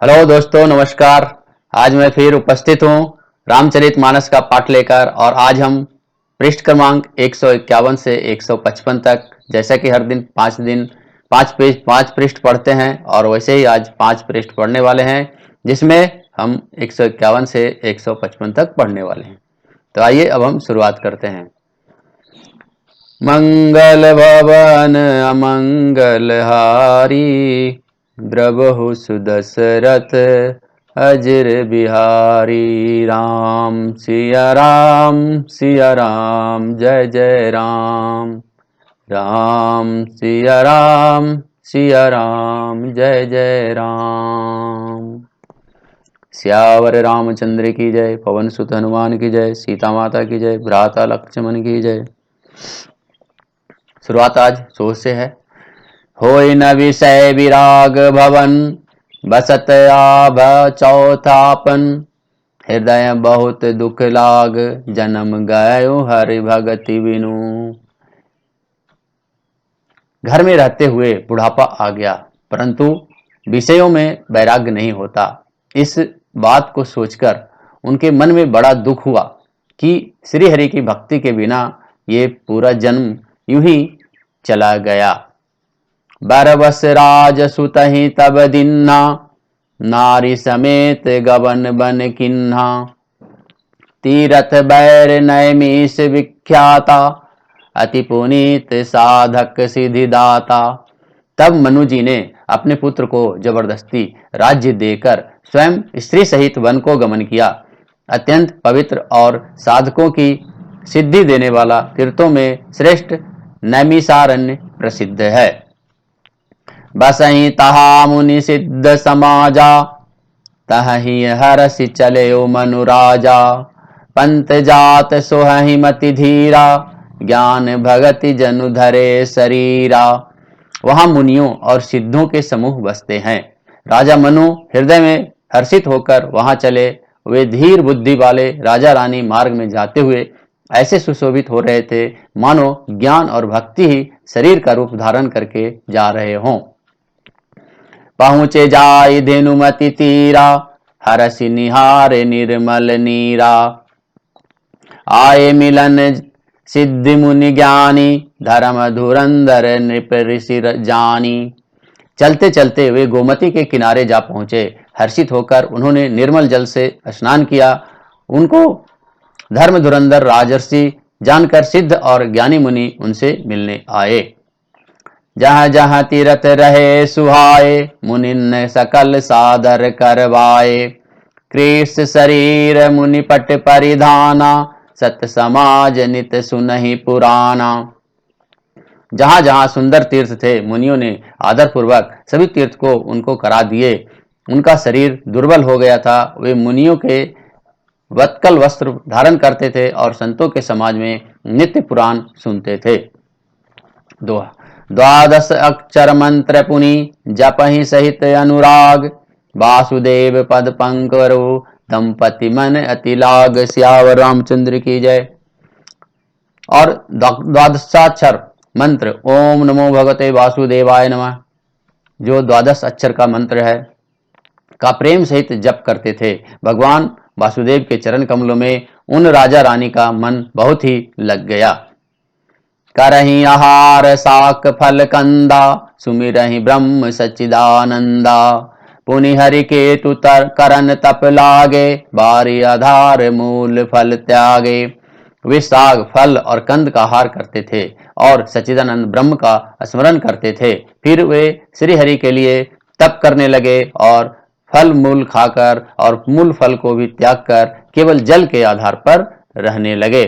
Hello दोस्तों, नमस्कार। आज मैं फिर उपस्थित हूँ रामचरितमानस का पाठ लेकर और आज हम पृष्ठ क्रमांक 151 से 155 तक, जैसा कि हर दिन 5 पृष्ठ पढ़ते हैं और वैसे ही आज 5 पृष्ठ पढ़ने वाले हैं, जिसमें हम 151 से 155 तक पढ़ने वाले हैं। तो आइए अब हम शुरुआत करते हैं। मंगल भवन अमंगल हारी, द्रवहु सुदशरथ अजिर बिहारी। राम सिया राम सिया राम, जय जय राम। राम सिया राम सिया राम, जय जय राम। सियावर रामचंद्र की जय, पवन सुत हनुमान की जय, सीता माता की जय, भ्राता लक्ष्मण की जय। शुरुआत आज सोच से है। होय न विषय विराग भवन, बसत आभ चौथापन। हृदय बहुत दुख लाग, जन्म गयो हरि भगति बिनु। घर में रहते हुए बुढ़ापा आ गया, परंतु विषयों में वैराग्य नहीं होता। इस बात को सोचकर उनके मन में बड़ा दुख हुआ कि श्री हरि की भक्ति के बिना ये पूरा जन्म यूं ही चला गया। बरबस राज सुतहि तब दिन्हा, नारी समेत गवन बन किन्हा। तीरथ बैर नैमिष विख्याता, अति पुनीत साधक सिद्धिदाता। तब मनु जी ने अपने पुत्र को जबरदस्ती राज्य देकर स्वयं स्त्री सहित वन को गमन किया। अत्यंत पवित्र और साधकों की सिद्धि देने वाला तीर्थों में श्रेष्ठ नैमिषारण्य प्रसिद्ध है। बसहि तहा मुनि सिद्ध समाजा, तहि हरसि चले मनु राजा। पंत जात सोहहि मति धीरा, ज्ञान भगति जनु धरे शरीरा। वहां मुनियों और सिद्धों के समूह बसते हैं। राजा मनु हृदय में हर्षित होकर वहां चले। वे धीर बुद्धि वाले राजा रानी मार्ग में जाते हुए ऐसे सुशोभित हो रहे थे मानो ज्ञान और भक्ति ही शरीर का रूप धारण करके जा रहे हों। पहुँचे जाय धेनुमति तीरा, हरसि निहारे निर्मल नीरा। आए मिलन सिद्धि मुनि ज्ञानी, धर्म धुरंधर नृप ऋषि जानी। चलते चलते वे गोमती के किनारे जा पहुंचे। हर्षित होकर उन्होंने निर्मल जल से स्नान किया। उनको धर्म धुरंधर राजर्षि जानकर सिद्ध और ज्ञानी मुनि उनसे मिलने आए। जहाँ जहाँ तीरथ रहे सुहाए, मुनिन सकल सादर करवाए। कृष्ण शरीर मुनि पट परिधाना, सत समाज नित सुनहि पुराना। जहाँ जहाँ सुंदर तीर्थ थे, मुनियों ने आदर पूर्वक सभी तीर्थ को उनको करा दिए। उनका शरीर दुर्बल हो गया था। वे मुनियों के वत्कल वस्त्र धारण करते थे और संतों के समाज में नित्य पुराण सुनते थे। द्वादश अक्षर मंत्र पुनि, जपहि सहित अनुराग। वासुदेव पद पंकरो, दंपति मन अति लाग। सियावर रामचंद्र की जय। और द्वादशाक्षर मंत्र ओम नमो भगवते वासुदेवाय नमः, जो द्वादश अक्षर का मंत्र है, का प्रेम सहित जप करते थे। भगवान वासुदेव के चरण कमलों में उन राजा रानी का मन बहुत ही लग गया। करहि आहार साक फल कंदा, सुमिरहि ब्रह्म सच्चिदानंदा। पुनि हरि केतु करन तप लागे, बारी आधार मूल फल त्यागे। वे साग फल और कंद का आहार करते थे और सच्चिदानंद ब्रह्म का स्मरण करते थे। फिर वे श्री हरि के लिए तप करने लगे और फल मूल खाकर और मूल फल को भी त्याग कर केवल जल के आधार पर रहने लगे।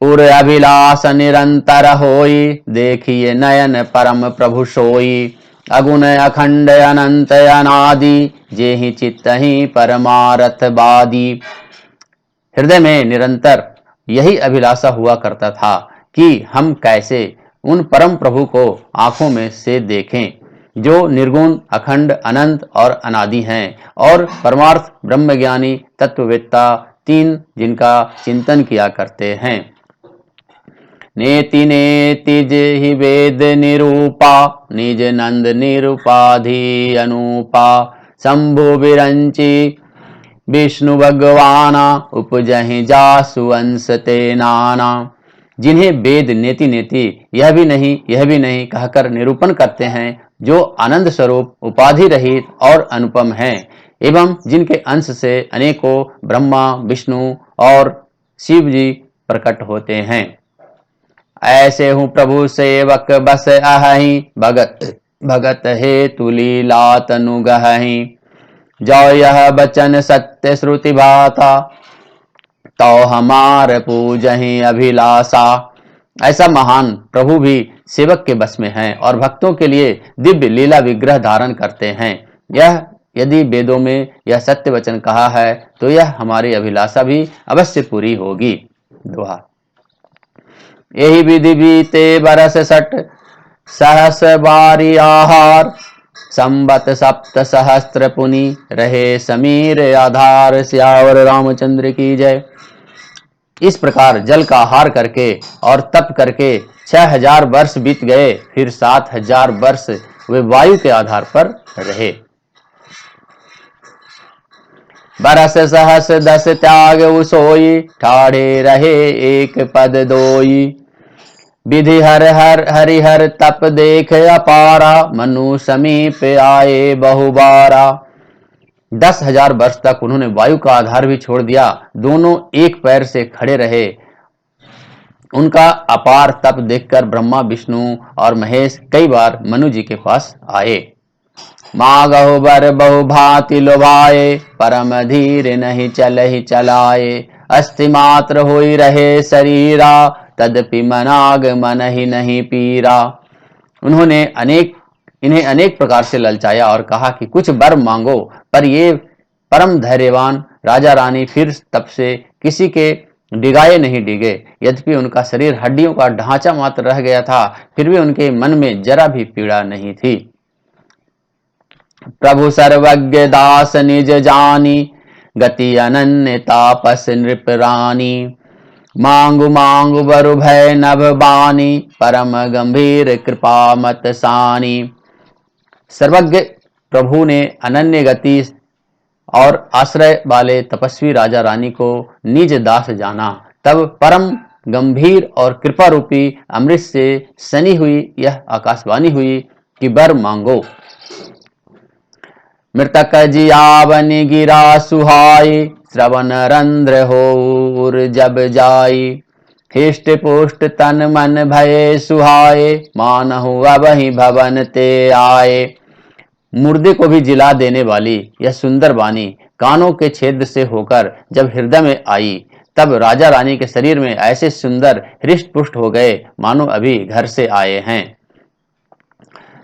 उर अभिलाष निरंतर होई, देखिए नयन परम प्रभु सोई। अगुण अखंड अनंत अनादि, जेहि चित्त ही परमारथ बादी। हृदय में निरंतर यही अभिलाषा हुआ करता था कि हम कैसे उन परम प्रभु को आंखों में से देखें, जो निर्गुण अखंड अनंत और अनादि हैं और परमार्थ ब्रह्मज्ञानी तत्ववेत्ता तीन, जिनका चिंतन किया करते हैं। नेति नेति जेहि वेद निरूपा निज नंद निरुपाधि अनुपा शंभु विरंची विष्णु भगवाना उपजहि जासु अंश ते नाना। जिन्हें वेद नेति नेति यह भी नहीं कहकर निरूपण करते हैं, जो आनंद स्वरूप उपाधि रहित और अनुपम हैं, एवं जिनके अंश से अनेकों ब्रह्मा विष्णु और शिव जी प्रकट होते हैं। ऐसे हूँ प्रभु सेवक बस अहि भगत भगत हेतु लीला तनु गहि। जो यह बचन सत्य श्रुति भाता तो हमार पूजहि अभिलाषा। ऐसा महान प्रभु भी सेवक के बस में हैं और भक्तों के लिए दिव्य लीला विग्रह धारण करते हैं। यह यदि वेदों में यह सत्य वचन कहा है तो यह हमारी अभिलाषा भी अवश्य पूरी होगी। दोहा। यही विधि बीते बरस सठ सहस बारी आहार संबत सप्त सहस्त्र पुनि रहे समीर आधार। सियावर रामचंद्र की जय। इस प्रकार जल का आहार करके और तप करके 6000 वर्ष बीत गए, फिर 7000 वर्ष वे वायु के आधार पर रहे। बरस सहस दस त्याग उसोई ठाड़े रहे एक पद दोई। विधि हर हर हरिहर तप देख अपारा मनु समीप आए बहुबारा। 10,000 वर्ष तक उन्होंने वायु का आधार भी छोड़ दिया, दोनों एक पैर से खड़े रहे। उनका अपार तप देखकर ब्रह्मा विष्णु और महेश कई बार मनु जी के पास आए। मागहु बर बहु भांति लोभाए परम धीर नहीं चलहि चलाए। अस्थि मात्र होई रहे शरीरा तदपि मनाग मन ही नहीं पीरा। उन्होंने इन्हें अनेक प्रकार से ललचाया और कहा कि कुछ वर मांगो, पर ये परम धैर्यवान राजा रानी फिर तप से किसी के डिगाए नहीं डिगे। यद्यपि उनका शरीर हड्डियों का ढांचा मात्र रह गया था, फिर भी उनके मन में जरा भी पीड़ा नहीं थी। प्रभु सर्वज्ञ दास निज जानी गति अनन्य तापस नृप रानी। मांगु मांगु बरु भय नभ बानी परम गंभीर कृपा मत सानी। सर्वज्ञ प्रभु ने अनन्य गति और आश्रय वाले तपस्वी राजा रानी को निज दास जाना। तब परम गंभीर और कृपा रूपी अमृत से सनी हुई यह आकाशवाणी हुई कि वर मांगो। मृतक जियावनि गिरा सुहाई श्रवण रंध्र होर जब जाई। हिष्ट पुष्ट तन मन भये सुहाए मानहु अबहि भवन ते आए। मुर्दे को भी जिला देने वाली यह सुंदर वाणी कानों के छेद से होकर जब हृदय में आई, तब राजा रानी के शरीर में ऐसे सुंदर हृष्ट पुष्ट हो गए मानो अभी घर से आए हैं।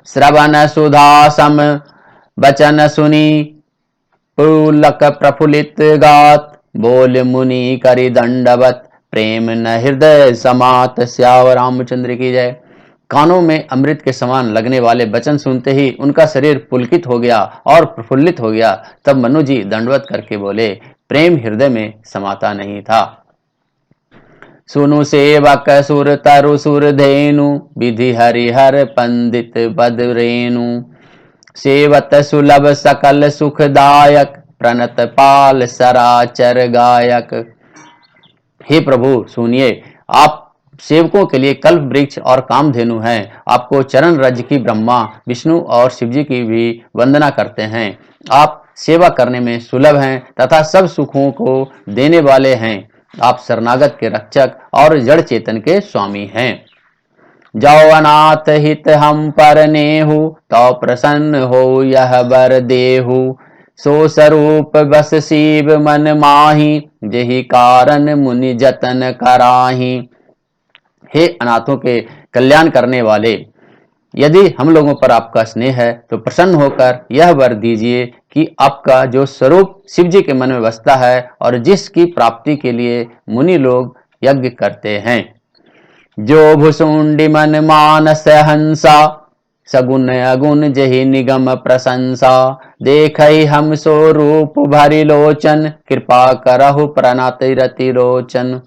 श्रवण सुधा सम बचन सुनी पुलक प्रफुल्लित गात। बोल मुनि करि दंडवत प्रेम न हृदय समात। स्यावर रामचंद्र की जय। कानों में अमृत के समान लगने वाले वचन सुनते ही उनका शरीर पुलकित हो गया और प्रफुल्लित हो गया। तब मनु जी दंडवत करके बोले, प्रेम हृदय में समाता नहीं था। सुनु सेवक सुर तरु सुर धेनु विधि हरिहर पंडित बद रेणु। सेवत सुलभ सकल सुखदायक प्रणत पाल सराचर गायक। हे प्रभु सुनिए, आप सेवकों के लिए कल्प वृक्ष और कामधेनु हैं। आपको चरण रज की ब्रह्मा विष्णु और शिवजी की भी वंदना करते हैं। आप सेवा करने में सुलभ हैं तथा सब सुखों को देने वाले हैं। आप शरणागत के रक्षक और जड़ चेतन के स्वामी हैं। जाओ अनाथ हित हम पर नेहु तो प्रसन्न हो यह बर देहु। सो स्वरूप बस शिव मन माही जेहि कारण मुनि जतन कराही। हे अनाथों के कल्याण करने वाले, यदि हम लोगों पर आपका स्नेह है तो प्रसन्न होकर यह वर दीजिए कि आपका जो स्वरूप शिव जी के मन में बसता है और जिसकी प्राप्ति के लिए मुनि लोग यज्ञ करते हैं। जो भुसुंडी मन मानस हंसा सगुन अगुण जहि निगम प्रशंसा। देखहि हम सो रूप भरि लोचन कृपा करहु प्रणत रति रोचन।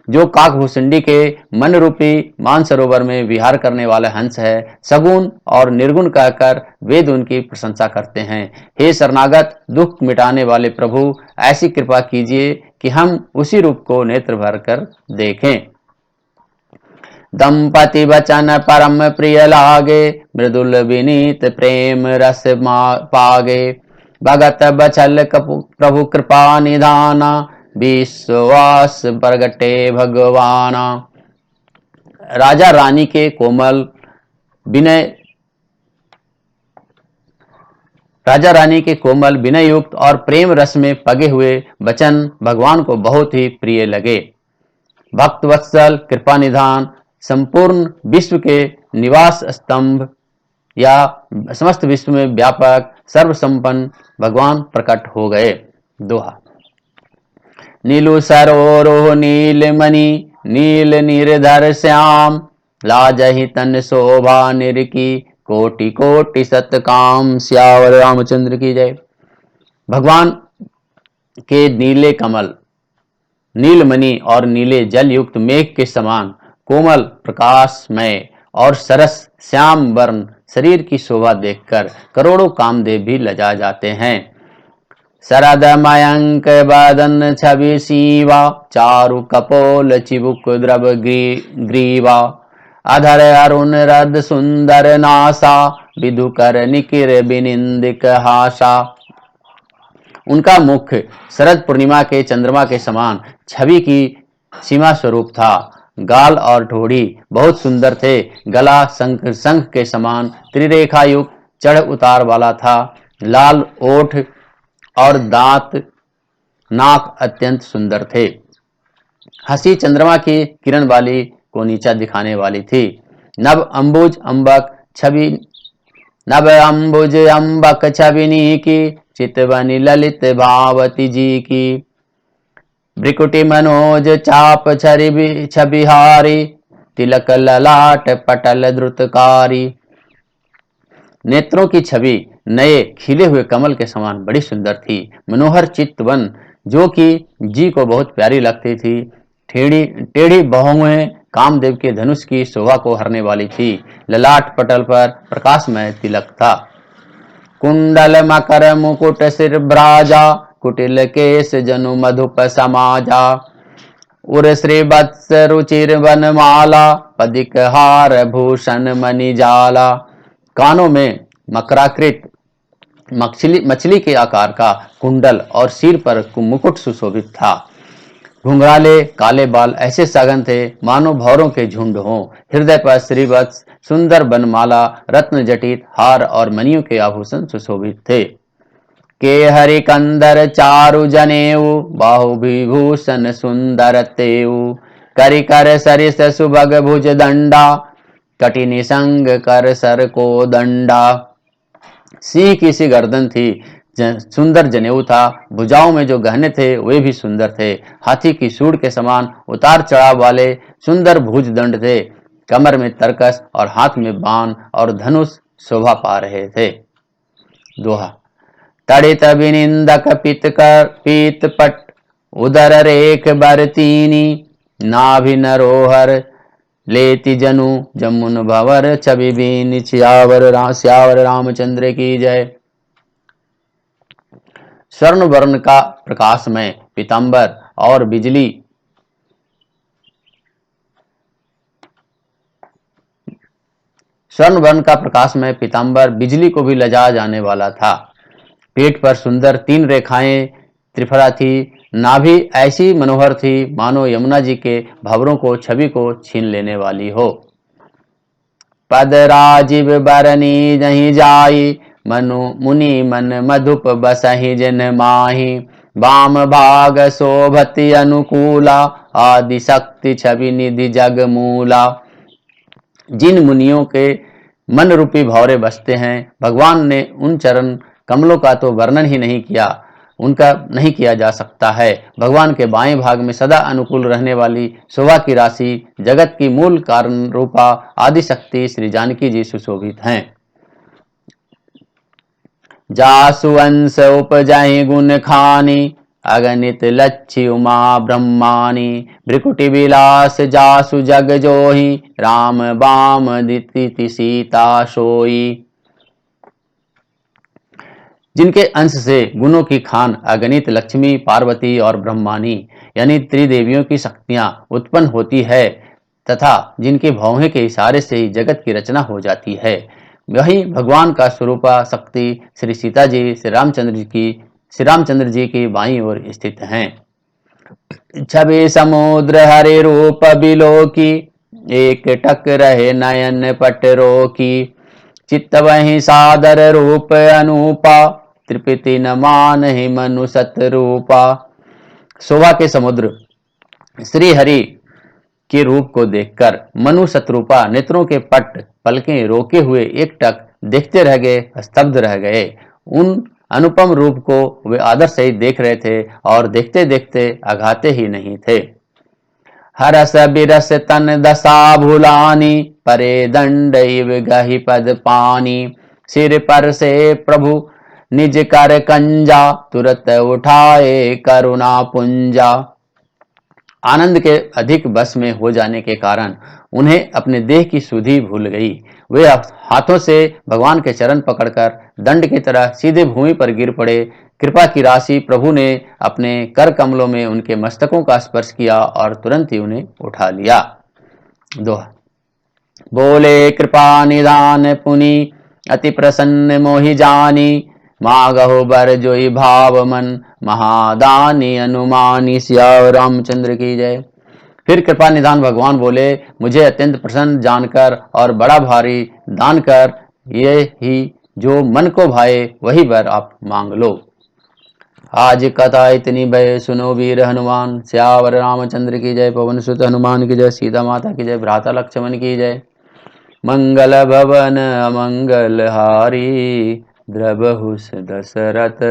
जो काकभूषुंडी के मन रूपी मानसरोवर में विहार करने वाला हंस है, सगुण और निर्गुण कहकर वेद उनकी प्रशंसा करते हैं। हे शरणागत दुख मिटाने वाले प्रभु, ऐसी कृपा कीजिए कि हम उसी रूप को नेत्र भर कर देखें। दंपति वचन परम प्रिय लागे, मृदुल विनीत प्रेम रस पागे। भगत बचल प्रभु कृपा निधाना, विश्वास प्रगटे भगवाना। राजा रानी के कोमल विनय विनय युक्त और प्रेम रस में पगे हुए वचन भगवान को बहुत ही प्रिय लगे। भक्त वत्सल कृपा निधान संपूर्ण विश्व के निवास स्तंभ या समस्त विश्व में व्यापक सर्व संपन्न भगवान प्रकट हो गए। दोहा। नीलु सरोरोह नीलमणि, नील निर्धर श्याम। लाजहि तन शोभा निरकी, कोटि कोटि सतकाम। सियावर रामचंद्र की जय। भगवान के नीले कमल, नीलमणि और नीले जल युक्त मेघ के समान कोमल प्रकाशमय और सरस श्याम वर्ण शरीर की शोभा देखकर करोड़ों कामदेव भी लजा जाते हैं। शरद मयंक बदन छवि सीवा, चारु कपोल चिबुक द्रव ग्रीवा। अधर अरुण रद सुंदर नासा, विधुकर निकिर बिनिंदिक हासा। उनका मुख शरद पूर्णिमा के चंद्रमा के समान छवि की सीमा स्वरूप था। गाल और ठोड़ी बहुत सुंदर थे। गला शंख के समान त्रिरेखा युक्त चढ़ उतार वाला था। लाल ओठ और दांत नाक अत्यंत सुंदर थे। हंसी चंद्रमा की किरण वाली को नीचा दिखाने वाली थी। नभ अंबुज अंबक छबिनी की, चितवनी ललित भावती जी की। भ्रिकुटी मनोज चाप छबिहारी, तिलक ललाट पटल द्रुतकारी। नेत्रों की छवि नए खिले हुए कमल के समान बड़ी सुंदर थी। मनोहर चित्तवन जो कि जी को बहुत प्यारी लगती थी। टेढ़ी बाहुएं कामदेव के धनुष की शोभा को हरने वाली थी। ललाट पटल पर प्रकाशमय तिलक था। कुंडल मकर मुकुट सिर भ्राजा, कुटिल केश जनु मधुप समाजा। उर श्री वत्स रुचिर वनमाला, पदिक हार भूषण मणि जाला। कानों में मकराकृत मछली के आकार का कुंडल और सिर पर मुकुट सुशोभित था। घुंघराले काले बाल ऐसे सघन थे मानो भौरों के झुंड हों। हृदय पर श्रीवत्स सुंदर बनमाला, रत्न जटित हार और मणियों के आभूषण सुशोभित थे। के हरि कंदर चारु जनेऊ, बाहु विभूषण सुंदर तेऊ। करि कर सरिस सुभग भुज दंडा, कटि निसंग कर सर को दंडा। सिंह की सी गर्दन थी, सुंदर जनेऊ था। भुजाओं में जो गहने थे वे भी सुंदर थे। हाथी की सूंड के समान उतार चढ़ाव वाले सुंदर भुज दंड थे। कमर में तरकस और हाथ में बाण और धनुष शोभा पा रहे थे। दोहा। तड़ित विनिंदक पीत पट, उदर रेख बरतीनी। नाभि नरोहर लेति जनु, जमुन भवर छवि बीन। सियावर रामचंद्र की जय। स्वर्ण वर्ण का प्रकाशमय पीतांबर और बिजली स्वर्ण वर्ण का प्रकाशमय पीतांबर बिजली को भी लजा जाने वाला था। पेट पर सुंदर 3 रेखाएं त्रिफला थी। नाभि ऐसी मनोहर थी मानो यमुना जी के भंवरों को छवि को छीन लेने वाली हो। पद राजीव बरनी नहीं जाई, मनु मुनि मन मधुप बसहि जिन माही। वाम भाग शोभति अनुकूला, आदि शक्ति छवि निधि जग मूला। जिन मुनियों के मन रूपी भौरे बसते हैं, भगवान ने उन चरण कमलों का तो वर्णन ही नहीं किया, उनका नहीं किया जा सकता है। भगवान के बाएं भाग में सदा अनुकूल रहने वाली शोभा की राशि जगत की मूल कारण रूपा आदिशक्ति श्री जानकी जी सुशोभित हैं। जासु अंश उपजहि गुण खानी, अगणित लक्ष्य उमा ब्रह्मानी भ्रिकुटी विलास जासु जग जोही राम बाम दिति सीता सोई। जिनके अंश से गुणों की खान अगणित लक्ष्मी पार्वती और ब्रह्मानी यानी त्रिदेवियों की शक्तियां उत्पन्न होती है तथा जिनके भौहें के इशारे से ही जगत की रचना हो जाती है, वही भगवान का स्वरूपा शक्ति श्री सीता जी श्री रामचंद्र जी की बाईं ओर स्थित हैं। छवि समुद्र हरे रूप बिलो की एक टक रहे नयन पट रोकी चित्त वही सादर रूप अनूपा त्रिपिति न मान ही मनु सत रूपा। शोभा के समुद्र श्री हरि के रूप को देखकर मनु शत्रुपा नेत्रों के पट पलकें रोके हुए एक टक देखते रह गए, स्तब्ध रह गए। उन अनुपम रूप को वे आदर सहित देख रहे थे और देखते देखते अघाते ही नहीं थे। हरस बिरस तन दशा भुलानी परे दंड गहि पद पानी सिर पर से प्रभु निज कर कंजा तुरत उठाए करुणा पुंजा। आनंद के अधिक बस में हो जाने के कारण उन्हें अपने देह की सुधि भूल गई। वे हाथों से भगवान के चरण पकड़कर दंड की तरह सीधे भूमि पर गिर पड़े। कृपा की राशि प्रभु ने अपने कर कमलों में उनके मस्तकों का स्पर्श किया और तुरंत ही उन्हें उठा लिया। दोहा बोले कृपा निदान पुनि अति प्रसन्न मोहि जानी मागहो बर जोई भाव मन महादानी अनुमानी। सिया रामचंद्र की जय। फिर कृपा निधान भगवान बोले मुझे अत्यंत प्रसन्न जानकर और बड़ा भारी दान कर ये ही जो मन को भाए वही वर आप मांग लो। आज कथा इतनी भय सुनो वीर हनुमान श्यावर रामचंद्र की जय। पवन सुत हनुमान की जय। सीता माता की जय। भ्राता लक्ष्मण की जय। मंगल भवन अमंगल हारी द्रबहुस दशरथ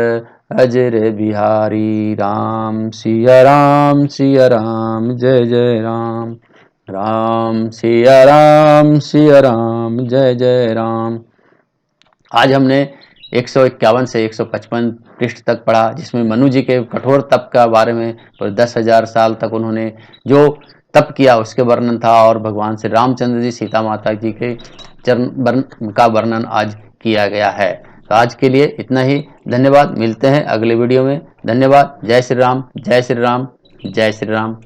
अजर बिहारी। राम सिया राम जय जय राम। राम सिया राम जय जय राम। आज हमने 151 से 155 पृष्ठ तक पढ़ा, जिसमें मनु जी के कठोर तप का बारे में, तो 10,000 साल तक उन्होंने जो तप किया उसके वर्णन था, और भगवान श्री रामचंद्र जी सीता माता जी के चरण का वर्णन आज किया गया है। तो आज के लिए इतना ही। धन्यवाद। मिलते हैं अगले वीडियो में। धन्यवाद। जय श्री राम जय श्री राम जय श्री राम।